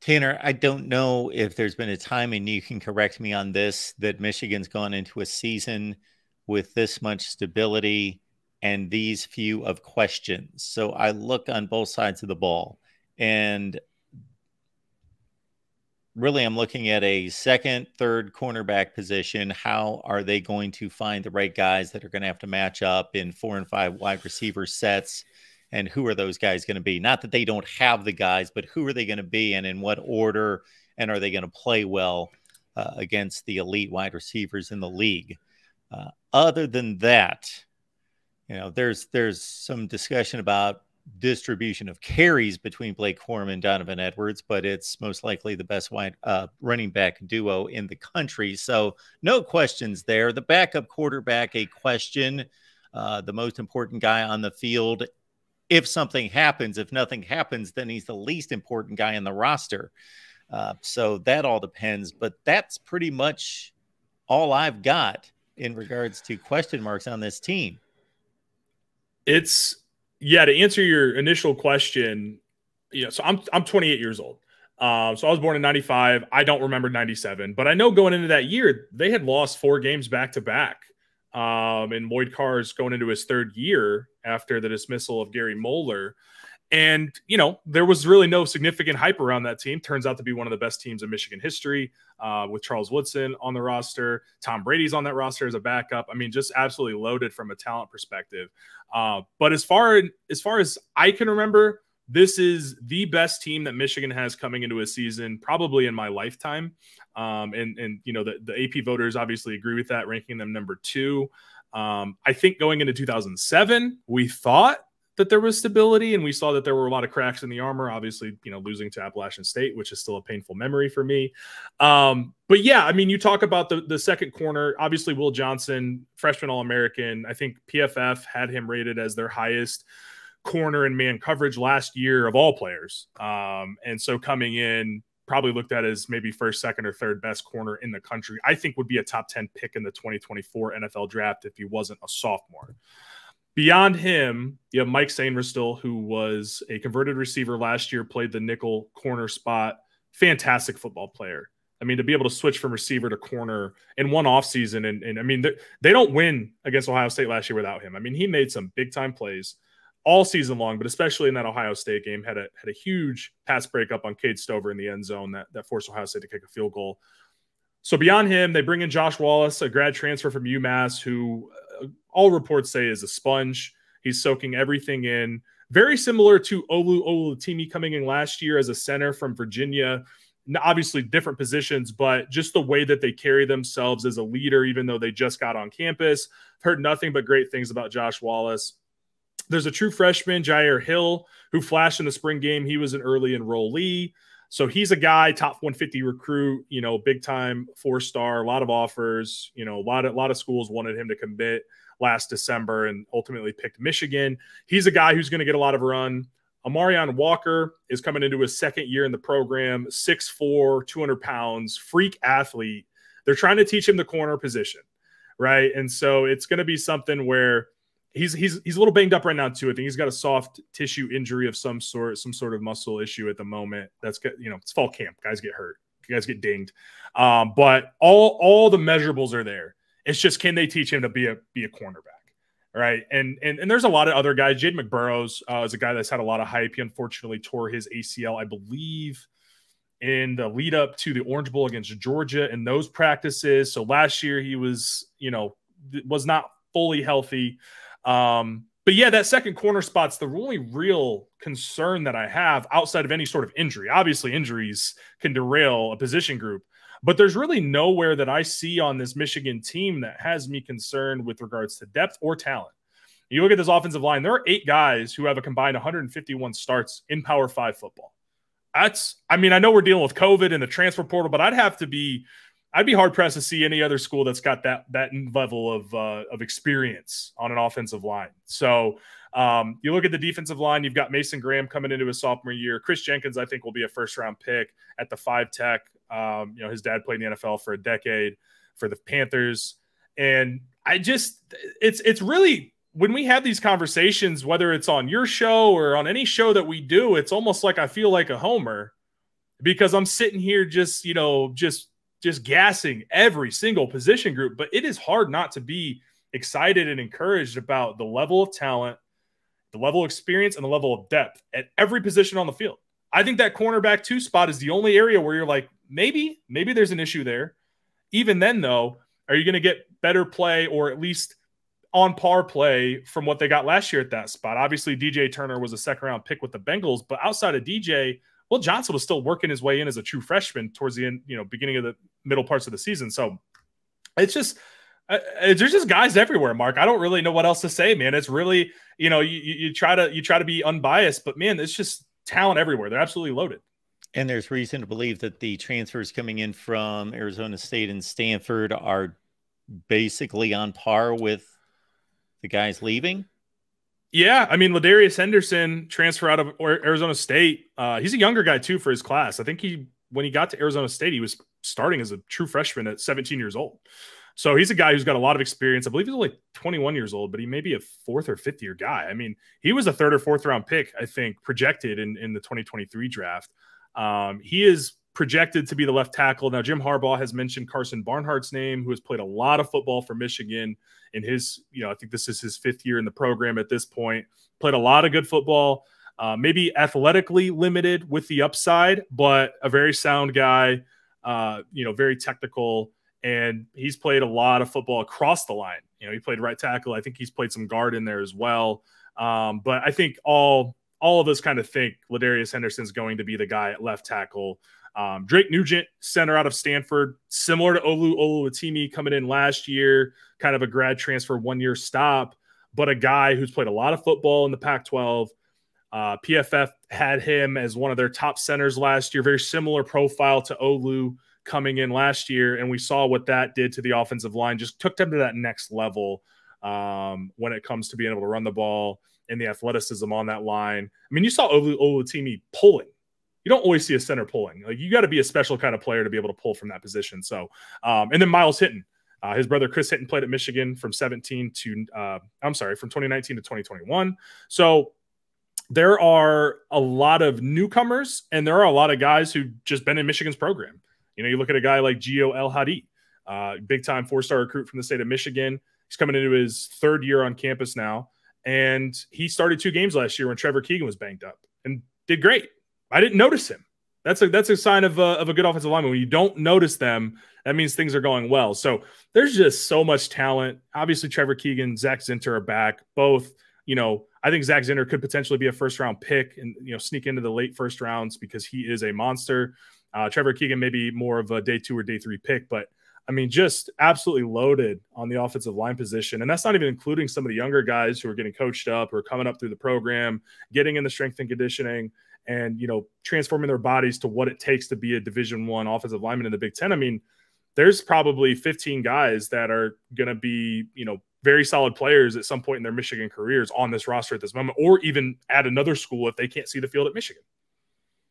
Tanner, I don't know if there's been a time, and you can correct me on this, that Michigan's gone into a season with this much stability and these few of questions. So I look on both sides of the ball, and really I'm looking at a second, third cornerback position. How are they going to find the right guys that are going to have to match up in 4 and 5 wide receiver sets? And who are those guys going to be? Not that they don't have the guys, but who are they going to be, and in what order? And are they going to play well against the elite wide receivers in the league? Other than that, there's some discussion about distribution of carries between Blake Corum and Donovan Edwards, but it's most likely the best running back duo in the country. So no questions there. The backup quarterback, a question. The most important guy on the field. If something happens, if nothing happens, then he's the least important guy in the roster. So that all depends, but that's pretty much all I've got in regards to question marks on this team. To answer your initial question, so I'm 28 years old. So I was born in 95. I don't remember 97, but I know going into that year, they had lost 4 games back to back. And Lloyd Carr's going into his 3rd year after the dismissal of Gary Moeller. And, there was really no significant hype around that team. Turns out to be one of the best teams in Michigan history, with Charles Woodson on the roster. Tom Brady's on that roster as a backup. I mean, just absolutely loaded from a talent perspective. But as far as I can remember, this is the best team that Michigan has coming into a season, probably in my lifetime. The AP voters obviously agree with that, ranking them number 2. I think going into 2007, we thought that there was stability, and we saw that there were a lot of cracks in the armor, obviously, losing to Appalachian State, which is still a painful memory for me. But yeah, I mean, you talk about the second corner, obviously Will Johnson, freshman All-American. I think PFF had him rated as their highest corner and man coverage last year of all players. And so coming in, probably looked at as maybe first, second, or third best corner in the country. I think would be a top 10 pick in the 2024 NFL draft if he wasn't a sophomore. Beyond him, you have Mike Sainristil, who was a converted receiver last year, played the nickel corner spot. Fantastic football player. I mean, to be able to switch from receiver to corner in one offseason, and I mean, they don't win against Ohio State last year without him. I mean, he made some big-time plays all season long, but especially in that Ohio State game, had a huge pass breakup on Cade Stover in the end zone that forced Ohio State to kick a field goal. So beyond him, they bring in Josh Wallace, a grad transfer from UMass, who all reports say is a sponge. He's soaking everything in. Very similar to Olu Oluwatimi coming in last year as a center from Virginia. Obviously different positions, but just the way that they carry themselves as a leader, even though they just got on campus. Heard nothing but great things about Josh Wallace. There's a true freshman, Jair Hill, who flashed in the spring game. He was an early enrollee. So he's a guy, top 150 recruit, big time 4-star, a lot of offers, a lot of schools wanted him to commit last December and ultimately picked Michigan. He's a guy who's going to get a lot of run. Amarion Walker is coming into his 2nd year in the program, 6'4", 200 pounds, freak athlete. They're trying to teach him the corner position, right? And so it's going to be something where he's a little banged up right now too. I think he's got a soft tissue injury of some sort of muscle issue at the moment. That's good. It's fall camp. Guys get hurt. Guys get dinged. But all the measurables are there. It's just, can they teach him to be a cornerback, right? And there's a lot of other guys. Jade McBurrows is a guy that's had a lot of hype. He unfortunately tore his ACL, I believe, in the lead up to the Orange Bowl against Georgia in those practices. So last year he was not fully healthy. But yeah, that second corner spot's the only real concern that I have outside of any sort of injury. Obviously, injuries can derail a position group, but there's really nowhere that I see on this Michigan team that has me concerned with regards to depth or talent. You look at this offensive line, there are 8 guys who have a combined 151 starts in Power 5 football. I know we're dealing with COVID and the transfer portal, but I'd be hard-pressed to see any other school that's got that level of experience on an offensive line. So you look at the defensive line, you've got Mason Graham coming into his sophomore year. Chris Jenkins, I think, will be a first-round pick at the 5 tech. His dad played in the NFL for a decade for the Panthers. And it's really when we have these conversations, whether it's on your show or on any show that we do, it's almost like I feel like a homer because I'm sitting here just, you know, just gassing every single position group. But it is hard not to be excited and encouraged about the level of talent, the level of experience, and the level of depth at every position on the field. I think that cornerback 2 spot is the only area where you're like, maybe there's an issue there. Even then, though, are you going to get better play or at least on par play from what they got last year at that spot? Obviously, DJ Turner was a second-round pick with the Bengals, but outside of DJ, Will Johnson was still working his way in as a true freshman towards the end, you know, beginning of the middle parts of the season. So it's just there's just guys everywhere, Mark. I don't really know what else to say, man. It's really, you know, you try to be unbiased, but man, it's just talent everywhere. They're absolutely loaded. And there's reason to believe that the transfers coming in from Arizona State and Stanford are basically on par with the guys leaving. Yeah, I mean, Ladarius Henderson, transfer out of Arizona State. He's a younger guy too for his class. I think when he got to Arizona State, he was starting as a true freshman at 17 years old. So he's a guy who's got a lot of experience. I believe he's only 21 years old, but he may be a 4th or 5th year guy. I mean, he was a 3rd or 4th round pick, I think, projected in the 2023 draft. He is projected to be the left tackle. Now, Jim Harbaugh has mentioned Carson Barnhart's name, who has played a lot of football for Michigan in his, you know, I think this is his 5th year in the program at this point. Played a lot of good football, maybe athletically limited with the upside, but a very sound guy, you know, very technical. And he's played a lot of football across the line. You know, he played right tackle. I think he's played some guard in there as well. But I think all of us kind of think Ladarius Henderson's going to be the guy at left tackle. Drake Nugent, center out of Stanford, similar to Olu Oluwatimi coming in last year, kind of a grad transfer 1-year stop, but a guy who's played a lot of football in the Pac-12. PFF had him as one of their top centers last year, very similar profile to Olu coming in last year, and we saw what that did to the offensive line, just took them to that next level when it comes to being able to run the ball and the athleticism on that line. I mean, you saw Olu Oluwatimi pulling. You don't always see a center pulling. Like, you got to be a special kind of player to be able to pull from that position. So, and then Miles Hinton, his brother Chris Hinton played at Michigan from 2019 to 2021. So there are a lot of newcomers, and there are a lot of guys who just been in Michigan's program. You know, you look at a guy like Gio El Hadi, big-time 4-star recruit from the state of Michigan. He's coming into his 3rd year on campus now, and he started 2 games last year when Trevor Keegan was banged up and did great. I didn't notice him. That's a sign of a good offensive lineman. When you don't notice them, that means things are going well. So there's just so much talent. Obviously, Trevor Keegan, Zach Zinter are back. Both, you know, I think Zach Zinter could potentially be a 1st-round pick and, you know, sneak into the late 1st rounds because he is a monster. Trevor Keegan may be more of a day 2 or day 3 pick, but I mean, just absolutely loaded on the offensive line position. And that's not even including some of the younger guys who are getting coached up, who are coming up through the program, getting in the strength and conditioning, and, you know, transforming their bodies to what it takes to be a Division I offensive lineman in the Big Ten. I mean, there's probably 15 guys that are going to be, you know, very solid players at some point in their Michigan careers on this roster at this moment, or even at another school if they can't see the field at Michigan.